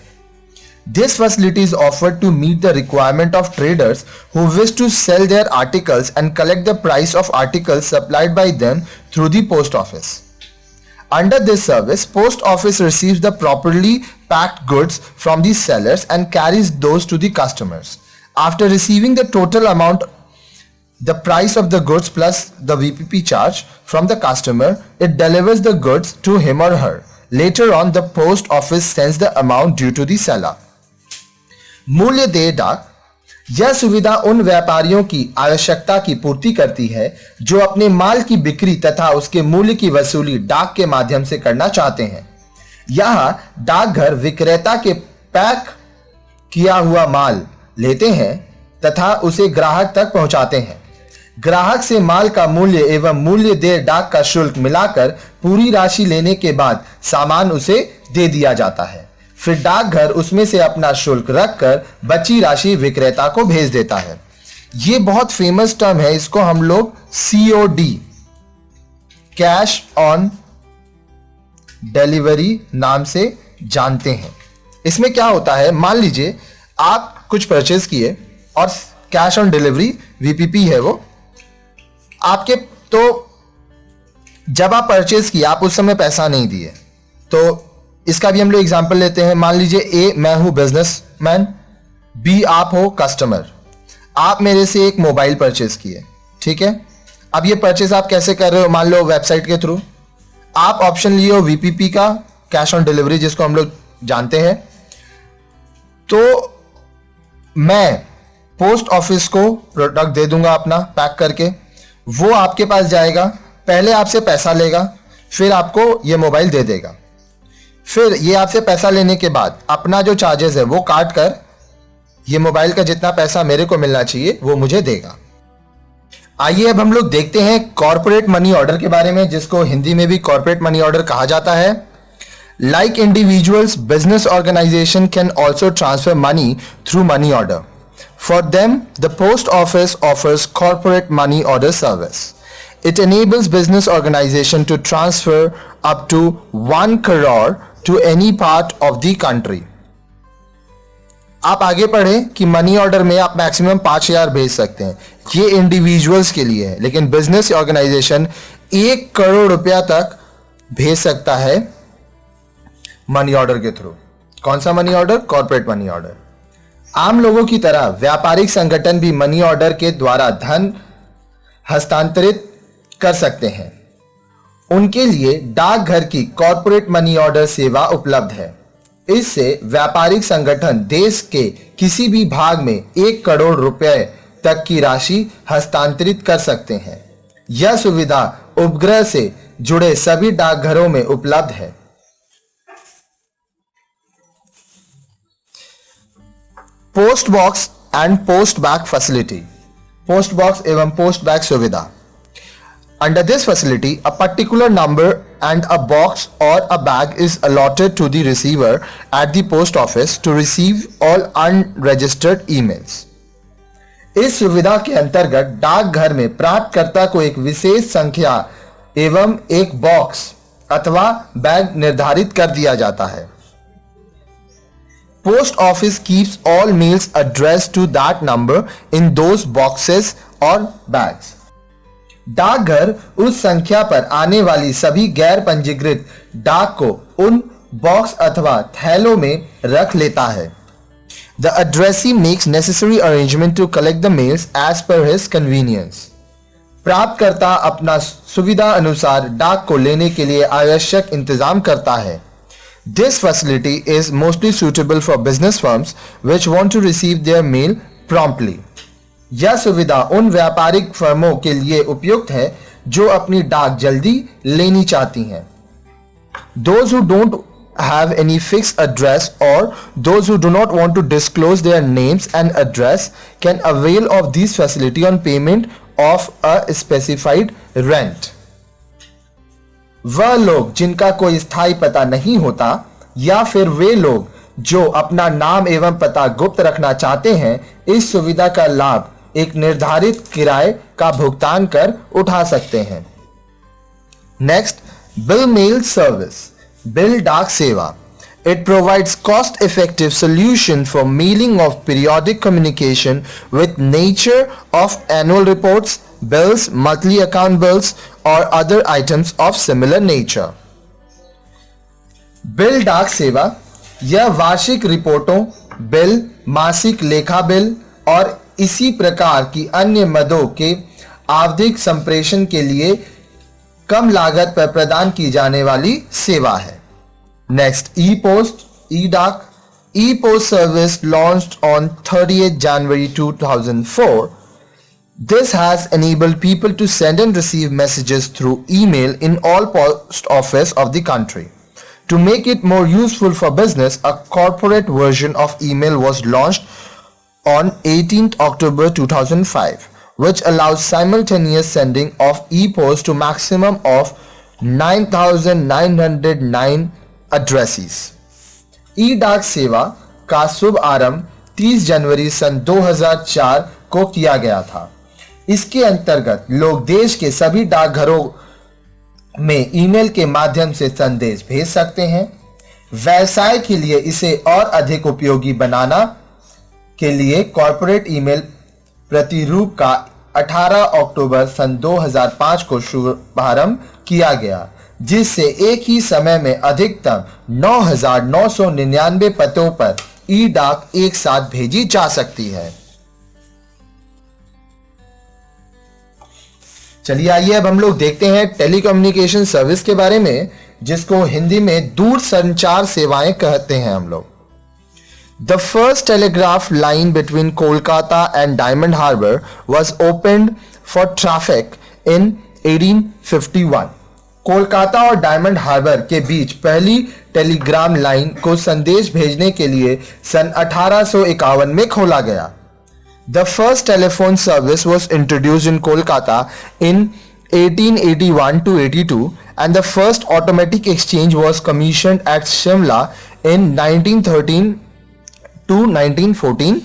This facility is offered to meet the requirement of traders who wish to sell their articles and collect the price of articles supplied by them through the post office. Under this service, post office receives the properly packed goods from the sellers and carries those to the customers. After receiving the total amount, the price of the goods plus the VPP charge from the customer, it delivers the goods to him or her. Later on, the post office sends the amount due to the seller. मूल्य देय डाक, यह सुविधा उन व्यापारियों की आवश्यकता की पूर्ति करती है जो अपने माल की बिक्री तथा उसके मूल्य की वसूली डाक के माध्यम से करना चाहते हैं। यहां डाकघर विक्रेता के पैक किया हुआ माल लेते हैं तथा उसे ग्राहक तक पहुंचाते हैं। ग्राहक से माल का मूल्य एवं मूल्य देय डाक का शुल्क मिलाकर पूरी राशि लेने के बाद सामान उसे दे दिया जाता है। फिर डाकघर उसमें से अपना शुल्क रखकर बची राशि विक्रेता को भेज देता है। ये बहुत फेमस टर्म है, इसको हम लोग COD, कैश ऑन डिलीवरी नाम से जानते हैं। इसमें क्या होता है, मान लीजिए आप कुछ परचेज किए और कैश ऑन डिलीवरी VPP है वो आपके, तो जब आप परचेज किया, आप उस समय पैसा नहीं दिए, तो इसका भी हम लोग एग्जांपल लेते हैं। मान लीजिए ए, मैं हूं बिजनेसमैन, बी आप हो कस्टमर। आप मेरे से एक मोबाइल परचेज किए, ठीक है। अब ये परचेज आप कैसे कर रहे हो? मान लो वेबसाइट के थ्रू। आप ऑप्शन लिए हो वीपीपी का, कैश ऑन डिलीवरी, जिसको हम लोग जानते हैं। तो मैं पोस्ट ऑफिस को प्रोडक्ट दे दूंगा अपना पैक करके, वो आपके पास जाएगा, पहले आपसे पैसा लेगा, फिर आपको ये मोबाइल दे देगा। फिर ये आपसे पैसा लेने के बाद अपना जो चार्जेस है वो काट कर ये मोबाइल का जितना पैसा मेरे को मिलना चाहिए वो मुझे देगा। आइए अब हम लोग देखते हैं कॉर्पोरेट मनी ऑर्डर के बारे में, जिसको हिंदी में भी कॉर्पोरेट मनी ऑर्डर कहा जाता है। Like individuals, business organization can also transfer money through money order. For them the post office offers corporate money order service. It enables business organization to transfer up to 1 crore to any part of the country. आप आगे पढ़ें कि money order में आप maximum 5,000 भेज सकते हैं। ये इंडिविजुअल्स के लिए है, लेकिन बिजनेस ऑर्गेनाइजेशन 1 करोड़ रुपया तक भेज सकता है मनी ऑर्डर के थ्रू। कौन सा money order? Corporate money order. आम लोगों की तरह व्यापारिक संगठन भी मनी ऑर्डर के द्वारा धन हस्तांतरित कर सकते हैं। उनके लिए डाकघर की कॉर्पोरेट मनी ऑर्डर सेवा उपलब्ध है। इससे व्यापारिक संगठन देश के किसी भी भाग में 1 करोड़ रुपए तक की राशि हस्तांतरित कर सकते हैं। यह सुविधा उपग्रह से जुड़े सभी डाकघरों में उपलब्ध है। Post box and post bag facility. Post box एवं पोस्ट बैग सुविधा। Under this facility, a particular number and a box or a bag is allotted to the receiver at the post office to receive all unregistered emails. इस सुविधा के अंतर्गत डाकघर में प्राप्तकर्ता को एक विशेष संख्या एवं एक बॉक्स अथवा बैग निर्धारित कर दिया जाता है। Post office keeps all mails addressed to that number in those boxes or bags. डाकघर उस संख्या पर आने वाली सभी गैर पंजीकृत डाक को उन बॉक्स अथवा थैलों में रख लेता है। The addressee makes necessary arrangement to collect the mails as per his convenience. प्राप्तकर्ता अपना सुविधा अनुसार डाक को लेने के लिए आवश्यक इंतजाम करता है। This facility is mostly suitable for business firms which want to receive their mail promptly. यह सुविधा उन व्यापारिक फर्मों के लिए उपयुक्त है जो अपनी डाक जल्दी लेनी चाहती हैं। Those who don't have any fixed address or those who do not want to disclose their names and address can avail of this facility on payment of a specified rent. वह लोग जिनका कोई स्थायी पता नहीं होता या फिर वे लोग जो अपना नाम एवं पता गुप्त रखना चाहते हैं, इस सुविधा का लाभ एक निर्धारित किराए का भुगतान कर उठा सकते हैं। Next, bill mail service. Bill डाक सेवा। It provides cost effective solution for mailing of periodic communication with nature of annual reports, bills, monthly account bills or other items of similar nature. Bill डाक सेवा यह वार्षिक रिपोर्टों, bill, मासिक लेखा bill और इसी प्रकार की अन्य मदों के आवधिक संप्रेषण के लिए कम लागत पर प्रदान की जाने वाली सेवा है। Next, E post, E Dak. E post service launched on 30th January 2004. This has enabled people to send and receive messages through email in all post office of the country. To make it more useful for business, a corporate version of email was launched on 18th October 2005, which allows simultaneous sending of e-post to maximum of 9,909 addressees. ई-डाक सेवा का शुभ आरंभ 30 जनवरी सन 2004 को किया गया था। इसके अंतर्गत लोग देश के सभी डाकघरों में ईमेल के माध्यम से संदेश भेज सकते हैं। व्यवसाय के लिए इसे और अधिक उपयोगी बनाना के लिए कॉर्पोरेट ईमेल प्रतिरूप का 18 अक्टूबर सन 2005 को शुभारंभ किया गया, जिससे एक ही समय में अधिकतम 9,999 पतों पर ई डाक एक साथ भेजी जा सकती है। चलिए आइए अब हम लोग देखते हैं टेलीकम्युनिकेशन सर्विस के बारे में, जिसको हिंदी में दूरसंचार सेवाएं कहते हैं हम लोग। The first telegraph line between Kolkata and Diamond Harbour was opened for traffic in 1851. Kolkata और डायमंड हार्बर के बीच पहली टेलीग्राम लाइन को संदेश भेजने के लिए सन 1851 में खोला गया। The first telephone service was introduced in Kolkata in 1881 to 82 and the first automatic exchange was commissioned at Shimla in 1913 to 1914.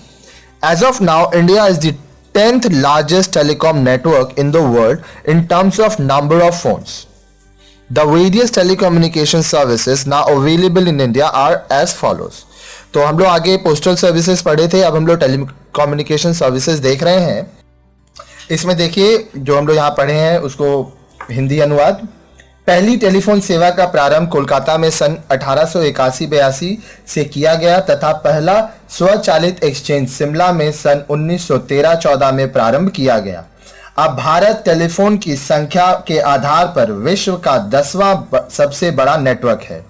As of now, India is the 10th largest telecom network in the world in terms of number of phones. The various telecommunication services now available in India are as follows. तो हम लोग आगे postal services पढ़े थे, अब हम लोग telecommunication services देख रहे हैं। इसमें देखिए जो हम लोग यहाँ पढ़े हैं उसको हिंदी अनुवाद। पहली टेलीफोन सेवा का प्रारंभ कोलकाता में सन 1881-82 से किया गया तथा पहला स्वचालित एक्सचेंज शिमला में सन 1913-14 में प्रारंभ किया गया। अब भारत टेलीफोन की संख्या के आधार पर विश्व का 10वां सबसे बड़ा नेटवर्क है।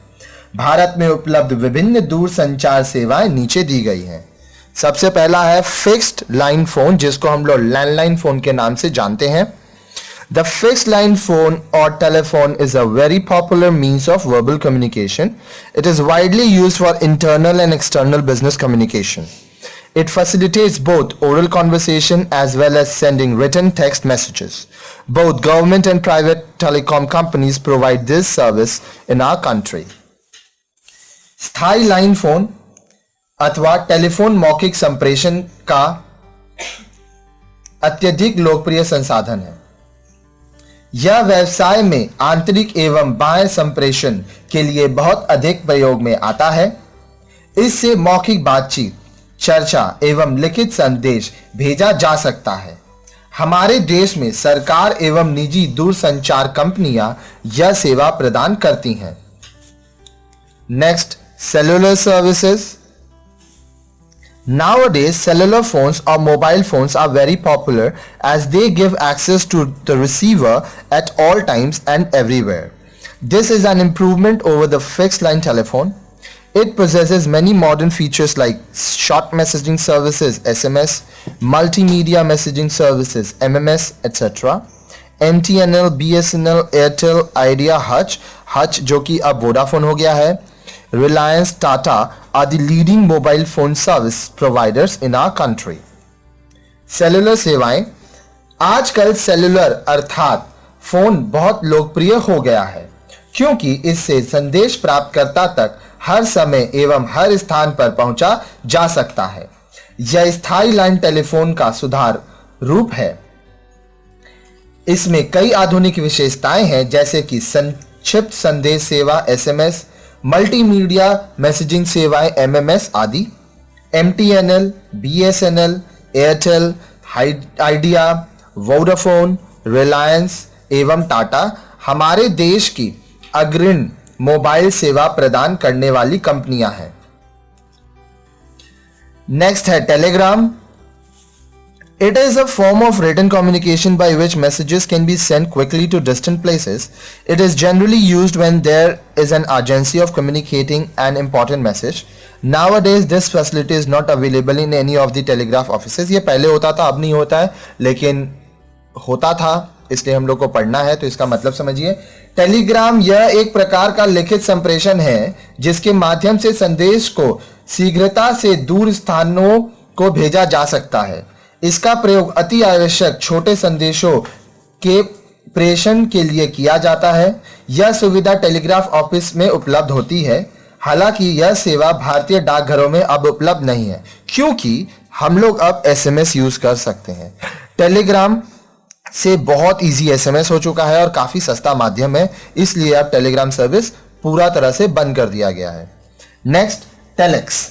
भारत में उपलब्ध विभिन्न दूरसंचार सेवाएं नीचे दी गई हैं। सबसे पहला है फिक्स्ड लाइन फोन, जिसको हम लोग लैंडलाइन फोन के नाम से जानते हैं। The fixed line phone or telephone is a very popular means of verbal communication. It is widely used for internal and external business communication. It facilitates both oral conversation as well as sending written text messages. Both government and private telecom companies provide this service in our country. स्थायी line phone अथवा telephone मौखिक संप्रेषण का अत्यधिक लोकप्रिय संसाधन है। यह व्यवसाय में आंतरिक एवं बाह्य संप्रेषण के लिए बहुत अधिक प्रयोग में आता है। इससे मौखिक बातचीत, चर्चा एवं लिखित संदेश भेजा जा सकता है। हमारे देश में सरकार एवं निजी दूरसंचार कंपनियां यह सेवा प्रदान करती हैं। Next, cellular services. Nowadays, cellular phones or mobile phones are very popular as they give access to the receiver at all times and everywhere. This is an improvement over the fixed line telephone. It possesses many modern features like short messaging services (SMS), multimedia messaging services (MMS), etc. MTNL, BSNL, Airtel, Idea, Hutch जो कि अब Vodafone हो गया है, Reliance, Tata are the leading mobile phone service providers in our country. Cellular सेवाएं। आजकल cellular अर्थात phone बहुत लोकप्रिय हो गया है क्योंकि इससे संदेश प्राप्तकर्ता तक हर समय एवं हर स्थान पर पहुंचा जा सकता है। यह स्थायी लाइन टेलीफोन का सुधार रूप है। इसमें कई आधुनिक विशेषताएं हैं जैसे कि संक्षिप्त संदेश सेवा (SMS), मल्टीमीडिया मैसेजिंग सेवाएं (MMS) आदि। MTNL, BSNL, Airtel, idea, Vodafone, Reliance एवं टाटा हमारे देश की अग्रणी मोबाइल सेवा प्रदान करने वाली कंपनियां हैं। नेक्स्ट है Telegram. It is a form of written communication by which messages can be sent quickly to distant places. It is generally used when there is an urgency of communicating an important message. Nowadays, this facility is not available in any of the telegraph offices. ये पहले होता था, अब नहीं होता है, लेकिन होता था, इसलिए हम लोग को पढ़ना है, तो इसका मतलब समझिए। टेलीग्राम यह एक प्रकार का लिखित संप्रेषण है जिसके माध्यम से संदेश को शीघ्रता से दूर स्थानों को भेजा जा सकता है। इसका प्रयोग अति आवश्यक छोटे संदेशों के प्रेषण के लिए किया जाता है। यह सुविधा टेलीग्राफ ऑफिस में उपलब्ध होती है। हालांकि यह सेवा भारतीय डाकघरों में अब उपलब्ध नहीं है क्योंकि हम लोग अब SMS यूज कर सकते हैं। टेलीग्राम से बहुत इजी SMS हो चुका है और काफी सस्ता माध्यम है, इसलिए अब टेलीग्राम सर्विस पूरा तरह से बंद कर दिया गया है। Next, telex.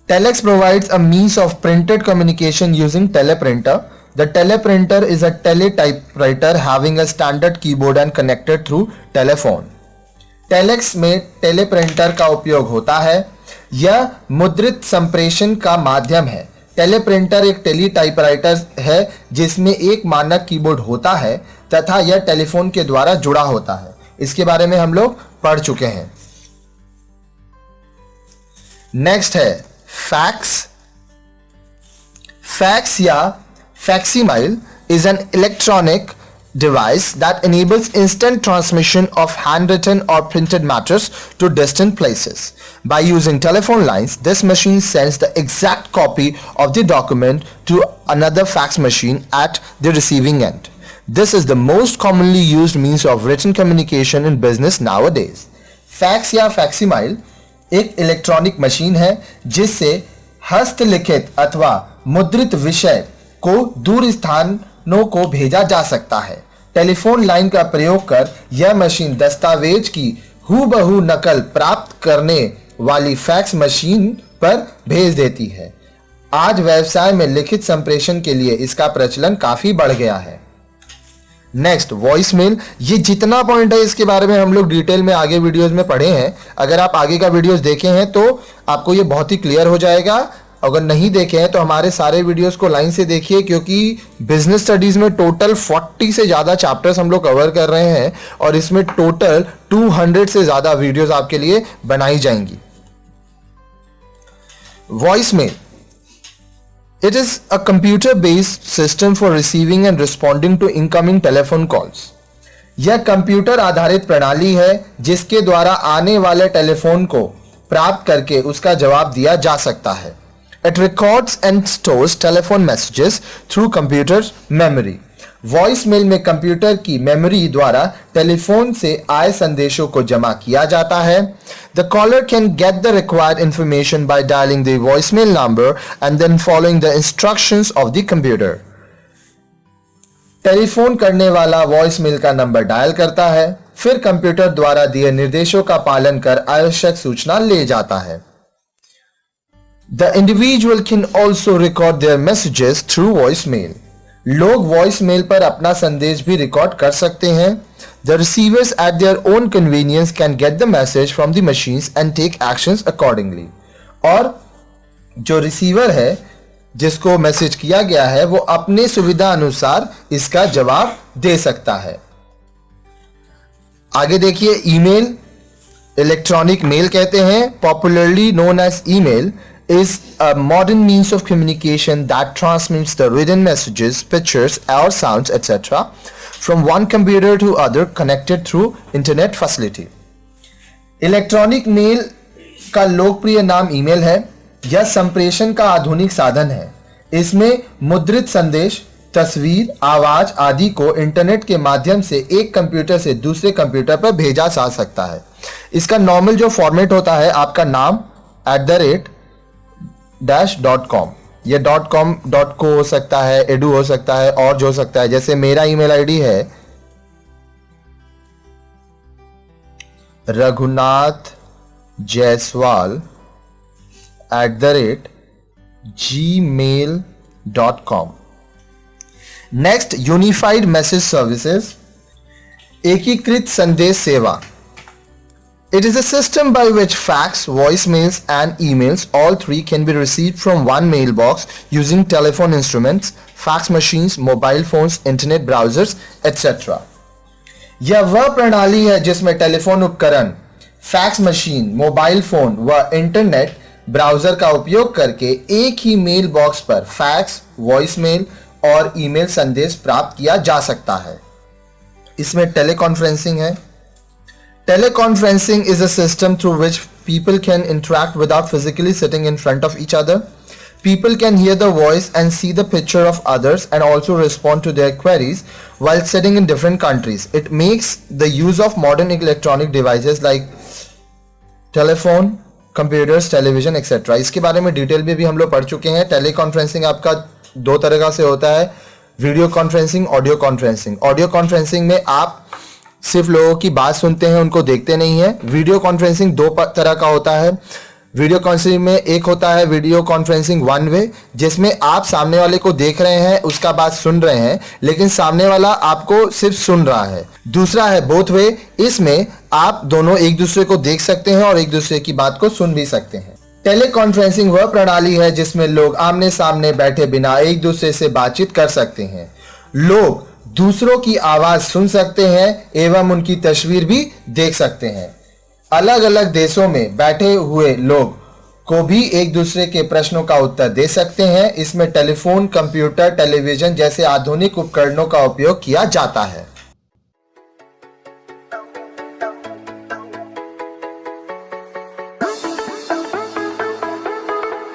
Telex provides a means of printed communication using teleprinter. The teleprinter is a teletypewriter having a standard keyboard and connected through telephone. Telex में टेलीप्रिंटर का उपयोग होता है। यह मुद्रित संप्रेषण का माध्यम है। टेलीप्रिंटर एक टेलीटाइपराइटर है जिसमें एक मानक कीबोर्ड होता है तथा यह टेलीफोन के द्वारा जुड़ा होता है। इसके बारे में हम लोग पढ़ चुके हैं। नेक्स्ट है फैक्स। फैक्स या facsimile is an electronic device that enables instant transmission of handwritten or printed matters to distant places. By using telephone lines, this machine sends the exact copy of the document to another fax machine at the receiving end. This is the most commonly used means of written communication in business nowadays. Fax या facsimile एक electronic machine है जिससे हस्तलिखित अथवा मुद्रित विषय को दूर स्थानों को भेजा जा सकता है। टेलीफोन लाइन का प्रयोग कर यह मशीन दस्तावेज की हूबहू नकल प्राप्त करने वाली फैक्स मशीन पर भेज देती है। आज व्यवसाय में लिखित संप्रेषण के लिए इसका प्रचलन काफी बढ़ गया है। Next voicemail. ये जितना पॉइंट है इसके बारे में हम लोग डिटेल में आगे वीडियोस में पढ़े हैं। अगर आप आगे का वीडियोस देखे हैं तो आपको ये बहुत ही क्लियर हो जाएगा। अगर नहीं देखे हैं तो हमारे सारे वीडियोस को लाइन से देखिए, क्योंकि बिजनेस स्टडीज में टोटल 40 से ज्यादा चैप्टर्स हम लोग कवर कर रहे हैं और इसमें टोटल 200 से ज्यादा वीडियोस आपके लिए बनाई जाएंगी। Voicemail It is a computer-based system for receiving and responding to incoming telephone calls. यह कंप्यूटर आधारित प्रणाली है जिसके द्वारा आने वाले टेलीफोन को प्राप्त करके उसका जवाब दिया जा सकता है। It records and stores telephone messages through computer memory. Voicemail में कंप्यूटर की मेमोरी द्वारा टेलीफोन से आए संदेशों को जमा किया जाता है। The caller can get the required information by dialing the voicemail number and then following the instructions of the computer. Telephone करने वाला वॉइसमेल का नंबर डायल करता है, फिर कंप्यूटर द्वारा दिए निर्देशों का पालन कर आवश्यक सूचना ले जाता है। The individual can also record their messages through voicemail. लोग वॉइसमेल पर अपना संदेश भी रिकॉर्ड कर सकते हैं। The receivers at their own convenience can get the message from the machines and take actions accordingly. और जो रिसीवर है जिसको मैसेज किया गया है वो अपने सुविधा अनुसार इसका जवाब दे सकता है। आगे देखिए ईमेल। इलेक्ट्रॉनिक मेल कहते हैं, popularly known as email is a modern means of communication that transmits the written messages, pictures or sounds etc. from one computer to other connected through internet facility. Electronic mail का लोकप्रिय नाम email है। यह संप्रेषण का आधुनिक साधन है। इसमें मुद्रित संदेश, तस्वीर, आवाज आदि को इंटरनेट के माध्यम से एक कंप्यूटर से दूसरे कंप्यूटर पर भेजा जा सकता है। इसका नॉर्मल जो फॉर्मेट होता है आपका नाम @.com, ये .com .co हो सकता है, edu हो सकता है और जो हो सकता है। जैसे मेरा ईमेल आईडी है Raghunath Jaiswal @gmail.com। Next unified message services, एकीकृत संदेश सेवा। It is a system by which fax, voicemails and emails, all three can be received from one mailbox using telephone instruments, fax machines, mobile phones, internet browsers, etc. यह वह प्रणाली है जिसमें telephone उपकरण, fax machine, mobile phone व internet browser का उपयोग करके एक ही मेल बॉक्स पर फैक्स, वॉइसमेल और ईमेल संदेश प्राप्त किया जा सकता है। इसमें टेलीकॉन्फ्रेंसिंग है। Teleconferencing is a system through which people can interact without physically sitting in front of each other. People can hear the voice and see the picture of others and also respond to their queries while sitting in different countries. It makes the use of modern electronic devices like telephone, computers, television, etc. इसके बारे में detail में भी हम लोग पढ़ चुके हैं। टेलीकॉन्फ्रेंसिंग आपका दो तरह का से होता है, video conferencing, audio conferencing. Audio conferencing में आप सिर्फ लोगों की बात सुनते हैं, उनको देखते नहीं है। वीडियो कॉन्फ्रेंसिंग दो तरह का होता है। वीडियो कॉन्फ्रेंसिंग में एक होता है वीडियो कॉन्फ्रेंसिंग वन वे, जिसमें आप सामने वाले को देख रहे हैं, उसका बात सुन रहे हैं, लेकिन सामने वाला आपको सिर्फ सुन रहा है। दूसरा है बोथ वे, इसमें आप दोनों एक दूसरे को देख सकते हैं और एक दूसरे की बात को सुन भी सकते हैं। टेली कॉन्फ्रेंसिंग वह प्रणाली है जिसमें लोग आमने सामने बैठे बिना एक दूसरे से बातचीत कर सकते हैं। लोग दूसरों की आवाज सुन सकते हैं एवं उनकी तस्वीर भी देख सकते हैं। अलग अलग देशों में बैठे हुए लोग को भी एक दूसरे के प्रश्नों का उत्तर दे सकते हैं। इसमें टेलीफोन, कंप्यूटर, टेलीविजन जैसे आधुनिक उपकरणों का उपयोग किया जाता है।